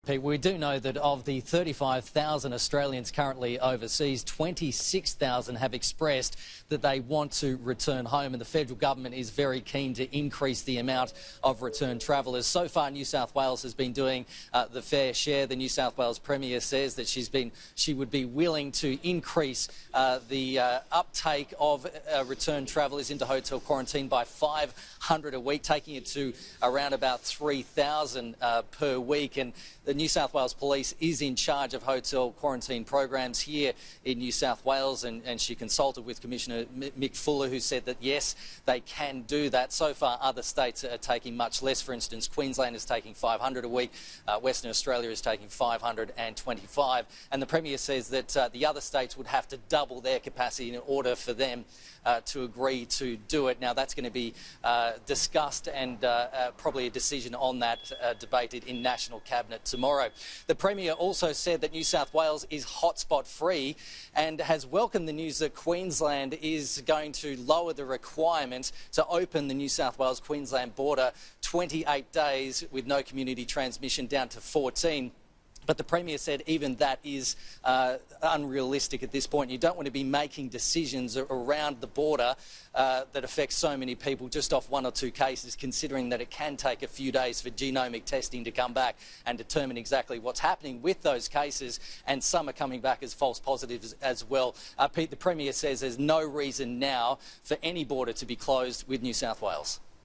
Pete, we do know that of the 35,000 Australians currently overseas, 26,000 have expressed that they want to return home, and the federal government is very keen to increase the amount of return travellers. So far, New South Wales has been doing the fair share. The New South Wales Premier says that she would be willing to increase the uptake of return travellers into hotel quarantine by 500 a week, taking it to around about 3,000 per week. And the New South Wales Police is in charge of hotel quarantine programs here in New South Wales, and she consulted with Commissioner Mick Fuller, who said that yes, they can do that. So far, other states are taking much less. For instance, Queensland is taking 500 a week, Western Australia is taking 525, and the Premier says that the other states would have to double their capacity in order for them to agree to do it. Now, that's going to be discussed, and probably a decision on that debated in National Cabinet tomorrow. The Premier also said that New South Wales is hotspot free and has welcomed the news that Queensland is going to lower the requirement to open the New South Wales-Queensland border 28 days with no community transmission down to 14. But the Premier said even that is unrealistic at this point. You don't want to be making decisions around the border that affect so many people just off one or two cases, considering that it can take a few days for genomic testing to come back and determine exactly what's happening with those cases, and some are coming back as false positives as well. Pete, the Premier says there's no reason now for any border to be closed with New South Wales.